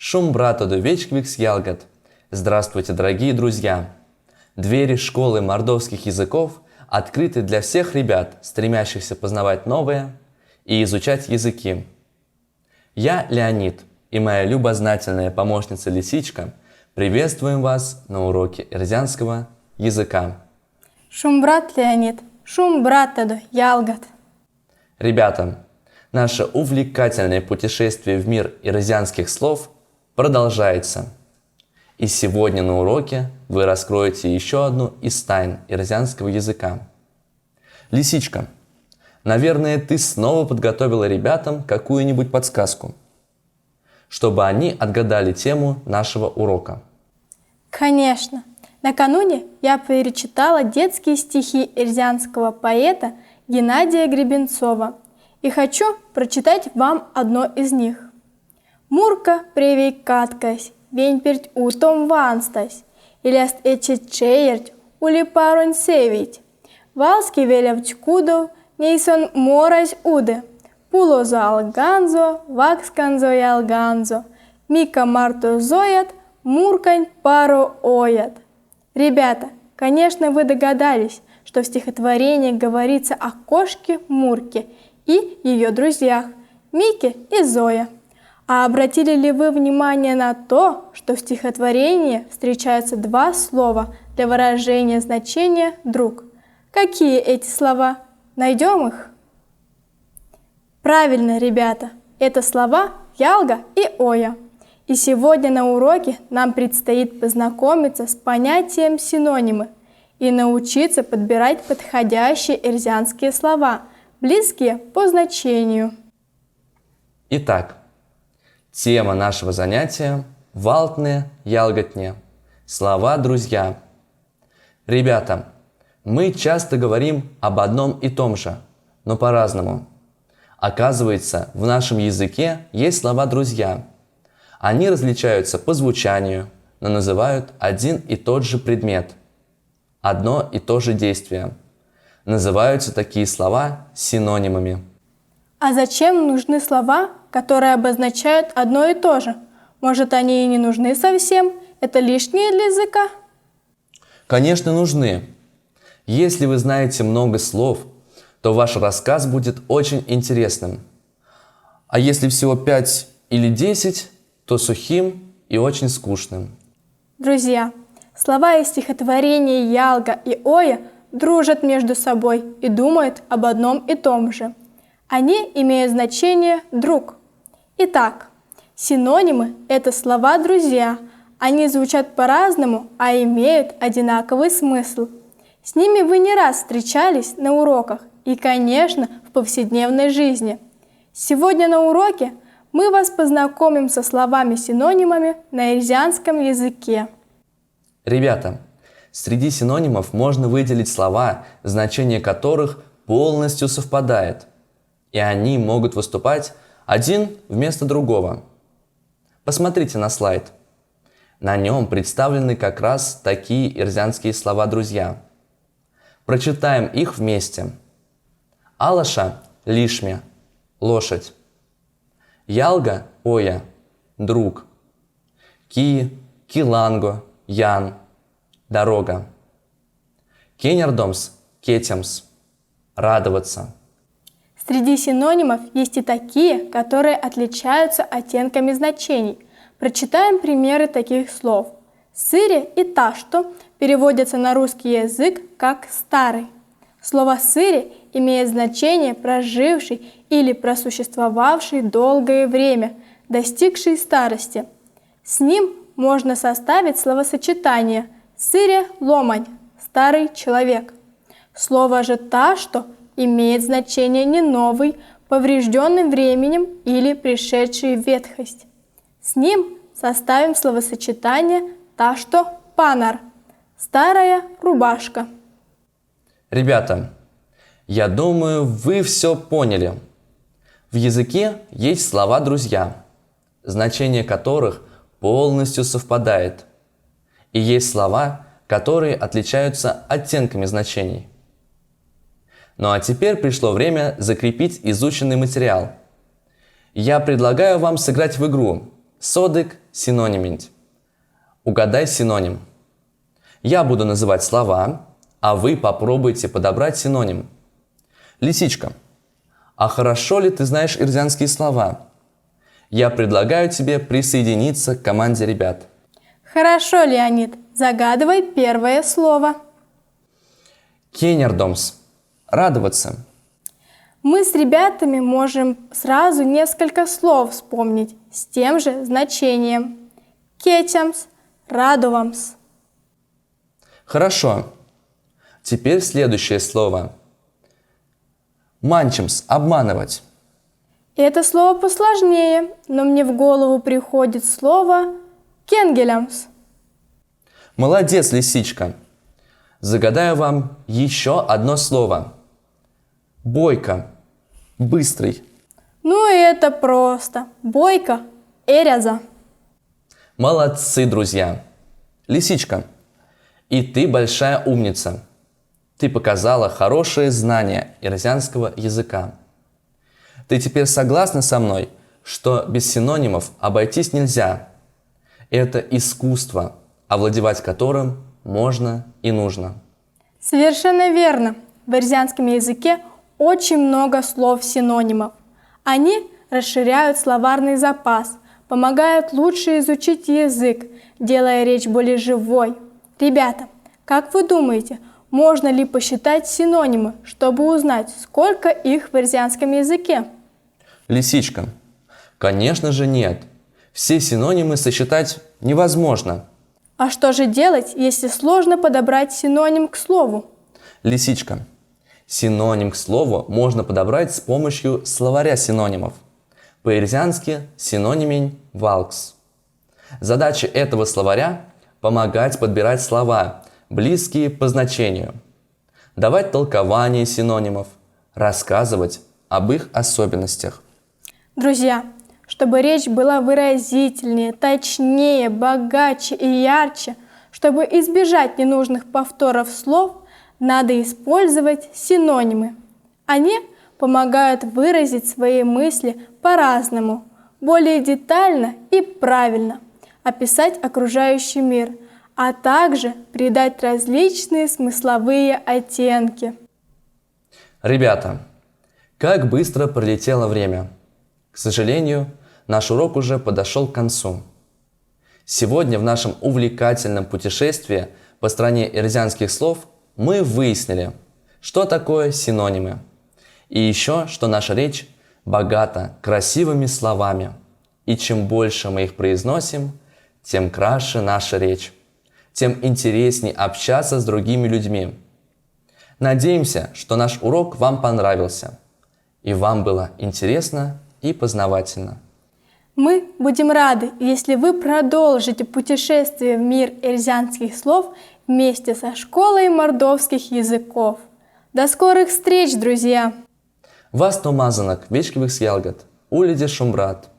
Шум брата до вечквикс ялгат. Здравствуйте, дорогие друзья! Двери школы мордовских языков открыты для всех ребят, стремящихся познавать новое и изучать языки. Я, Леонид, и моя любознательная помощница Лисичка приветствуем вас на уроке эрзянского языка. Шум брат Леонид, шум брата до ялгат. Ребята, наше увлекательное путешествие в мир эрзянских слов продолжается. И сегодня на уроке вы раскроете еще одну из тайн эрзянского языка. Лисичка, наверное, ты снова подготовила ребятам какую-нибудь подсказку, чтобы они отгадали тему нашего урока. Конечно. Накануне я перечитала детские стихи эрзянского поэта Геннадия Гребенцова и хочу прочитать вам одно из них. Мурка привей каткась, веньперть утом ванстась, иляст эчечеерть, улипаронь севить. Валски велявч кудов, нейсон морась уде, пулозо алганзо, ваксканзо и алганзо, мика марто зоят, муркань паро оят. Ребята, конечно, вы догадались, что в стихотворении говорится о кошке Мурке и ее друзьях Мике и Зое. А обратили ли вы внимание на то, что в стихотворении встречаются два слова для выражения значения «друг»? Какие эти слова? Найдем их? Правильно, ребята, это слова «ялга» и «оя». И сегодня на уроке нам предстоит познакомиться с понятием синонимы и научиться подбирать подходящие эрзянские слова, близкие по значению. Итак, тема нашего занятия – валтне ялгатне. Слова «друзья». Ребята, мы часто говорим об одном и том же, но по-разному. Оказывается, в нашем языке есть слова «друзья». Они различаются по звучанию, но называют один и тот же предмет, одно и то же действие. Называются такие слова синонимами. А зачем нужны слова, которые обозначают одно и то же? Может, они и не нужны совсем? Это лишнее для языка? Конечно, нужны. Если вы знаете много слов, то ваш рассказ будет очень интересным. А если всего 5 или 10, то сухим и очень скучным. Друзья, слова из стихотворения «Ялга» и «Оя» дружат между собой и думают об одном и том же. Они имеют значение «друг». Итак, синонимы – это слова «друзья». Они звучат по-разному, а имеют одинаковый смысл. С ними вы не раз встречались на уроках и, конечно, в повседневной жизни. Сегодня на уроке мы вас познакомим со словами-синонимами на эрзянском языке. Ребята, среди синонимов можно выделить слова, значение которых полностью совпадает, и они могут выступать один вместо другого. Посмотрите на слайд. На нем представлены как раз такие эрзянские слова «друзья». Прочитаем их вместе. Алаша – лишме, лошадь. Ялга – оя, друг. Ки – киланго, ян, дорога. Кенердомс – кетемс, радоваться. Среди синонимов есть и такие, которые отличаются оттенками значений. Прочитаем примеры таких слов. Сыре и ташто переводятся на русский язык как «старый». Слово «сыре» имеет значение «проживший» или «просуществовавший долгое время», «достигший старости». С ним можно составить словосочетание «сыре-ломань» – «старый человек». Слово же «ташто» имеет значение не новый, поврежденный временем или пришедший в ветхость. С ним составим словосочетание «ташто-панар» – «старая рубашка». Ребята, я думаю, вы все поняли. В языке есть слова «друзья», значение которых полностью совпадает. И есть слова, которые отличаются оттенками значений. Ну а теперь пришло время закрепить изученный материал. Я предлагаю вам сыграть в игру «Содык синонимить. Угадай синоним. Я буду называть слова, а вы попробуйте подобрать синоним. Лисичка, а хорошо ли ты знаешь ирзианские слова? Я предлагаю тебе присоединиться к команде ребят. Хорошо, Леонид, загадывай первое слово. Кенердомс. Радоваться. Мы с ребятами можем сразу несколько слов вспомнить с тем же значением. Кетямс, радовамс. Хорошо. Теперь следующее слово. Манчимс. Обманывать. Это слово посложнее, но мне в голову приходит слово кенгелямс. Молодец, лисичка. Загадаю вам еще одно слово. Бойко. Быстрый. Ну и это просто. Бойко, эряза. Молодцы, друзья. Лисичка, и ты большая умница. Ты показала хорошее знание ирзианского языка. Ты теперь согласна со мной, что без синонимов обойтись нельзя? Это искусство, овладевать которым можно и нужно. Совершенно верно. В ирзианском языке очень много слов-синонимов. Они расширяют словарный запас, помогают лучше изучить язык, делая речь более живой. Ребята, как вы думаете, можно ли посчитать синонимы, чтобы узнать, сколько их в ирзианском языке? Лисичка, конечно же нет. Все синонимы сосчитать невозможно. А что же делать, если сложно подобрать синоним к слову? Лисичка, синоним к слову можно подобрать с помощью словаря синонимов. По-ирзиански синонимень валкс. Задача этого словаря – помогать подбирать слова, близкие по значению, давать толкование синонимов, рассказывать об их особенностях. Друзья, чтобы речь была выразительнее, точнее, богаче и ярче, чтобы избежать ненужных повторов слов, надо использовать синонимы. Они помогают выразить свои мысли по-разному, более детально и правильно, описать окружающий мир, а также придать различные смысловые оттенки. Ребята, как быстро пролетело время. К сожалению, наш урок уже подошел к концу. Сегодня в нашем увлекательном путешествии по стране ирзианских слов мы выяснили, что такое синонимы. И еще, что наша речь богата красивыми словами. И чем больше мы их произносим, тем краше наша речь, тем интереснее общаться с другими людьми. Надеемся, что наш урок вам понравился, и вам было интересно и познавательно. Мы будем рады, если вы продолжите путешествие в мир ирзианских слов вместе со школой мордовских языков. До скорых встреч, друзья! Вас томазанок вечкивых сьялгат, улиде шумбрат.